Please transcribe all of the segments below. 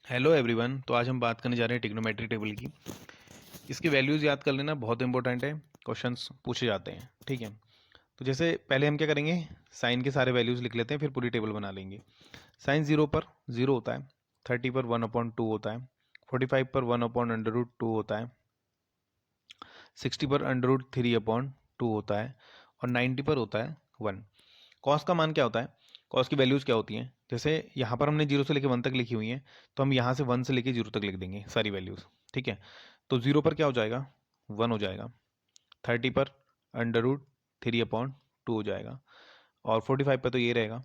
Hello everyone. तो आज हम बात करने जा रहे हैं ट्रिग्नोमेट्री टेबल की। इसकी वैल्यूज़ याद कर लेना, बहुत इंपॉर्टेंट है। क्वेश्चंस पूछे जाते हैं, ठीक है। तो जैसे पहले हम क्या करेंगे, साइन के सारे वैल्यूज़ लिख लेते हैं, फिर पूरी टेबल बना लेंगे। साइन 0 पर 0 होता है, 30 पर 1/2 होता है, 45 पर 1/√2 होता है, 60 पर √3/2 होता है, और 90 पर होता है 1। कॉस का मान क्या होता है, कॉस की वैल्यूज़ क्या होती हैं। जैसे यहाँ पर हमने 0 से लेकर 1 तक लिखी हुई हैं, तो हम यहाँ से 1 से लेकर 0 तक लिख देंगे सारी वैल्यूज़, ठीक है। तो 0 पर क्या हो जाएगा, 1 हो जाएगा। 30 पर √3/2 हो जाएगा, और 45 पर तो ये रहेगा,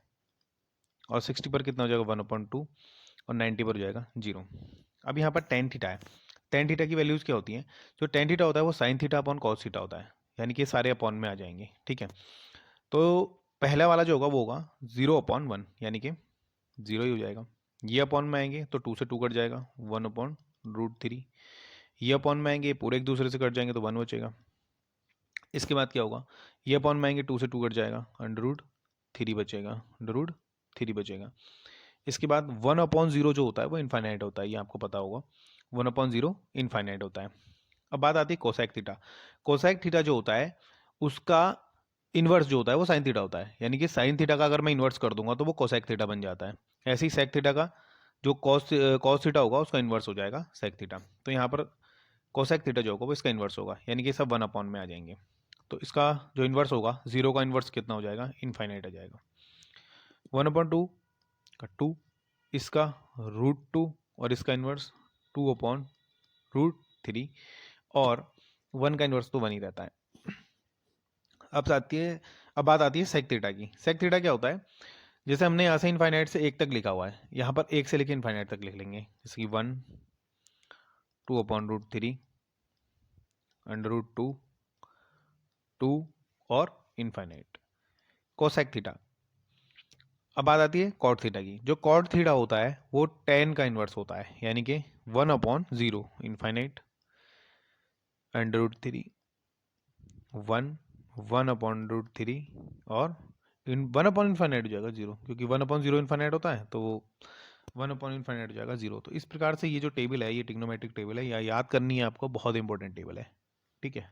और 60 पर कितना हो जाएगा 1/2, और 90 पर हो जाएगा 0। अब यहाँ पर टेन थीटा है। टेन थीटा की वैल्यूज़ क्या होती हैं, जो टेन थीटा होता है वो sine theta upon cos theta होता है, यानी कि सारे अपॉन में आ जाएंगे, ठीक है। तो पहला वाला जो होगा वो होगा 0/1, यानी कि 0 ही हो जाएगा। ये अपॉन में आएंगे तो 2 से 2 कट जाएगा, 1/√3। ये अपॉन में आएंगे, पूरे एक दूसरे से कट जाएंगे तो 1 बचेगा। इसके बाद क्या होगा, ये अपॉन में आएंगे, 2 से 2 कट जाएगा, √3 बचेगा, √3 बचेगा। इसके बाद 1/0 जो होता है वो इनफाइनाइट होता है, ये आपको पता होगा। 1/0 इनफाइनाइट होता है। अब बात आती है कोसेक थीटा। कोसेक थीटा जो होता है उसका इन्वर्स जो होता है वो साइन थीटा होता है, यानी कि साइन थीटा का अगर मैं इन्वर्स कर दूंगा तो वो कोसेक थीटा बन जाता है। ऐसे ही सेक थीटा का जो कॉस थीटा होगा उसका इन्वर्स हो जाएगा सेक थीटा। तो यहाँ पर कोसेक थीटा जो होगा वो इसका इन्वर्स होगा, यानी कि सब 1 अपॉन में आ जाएंगे। तो इसका जो इन्वर्स होगा, 0 का इन्वर्स कितना हो जाएगा, इनफाइनाइट आ जाएगा। 1/2 का 2, इसका √2, और इसका इन्वर्स 2/√3, और 1 का इन्वर्स तो 1 ही रहता है। अब बात आती है सेक थीटा की। सेक थीटा क्या होता है, जैसे हमने यहाँ से इनफाइनाइट से 1 तक लिखा हुआ है, यहाँ पर 1 से लेकर इनफाइनाइट तक लिख लेंगे, जैसे कि 1, 2/√3, √2, 2, और इनफाइनाइट, कोसेक थीटा। अब बात आती है कॉट थीटा की। जो कॉट थीटा होता है वो tan का इन्वर्स होता है, यानी कि 1/0 इनफाइनाइट, √3, 1, 1/√3, और 1/इनफाइनाइट हो जाएगा 0, क्योंकि 1/0 इनफाइनाइट होता है, तो वो 1/इनफाइनाइट हो जाएगा 0। तो इस प्रकार से ये जो टेबल है, ये ट्रिग्नोमेट्रिक टेबल है, या याद करनी है आपको, बहुत इंपॉर्टेंट टेबल है, ठीक है।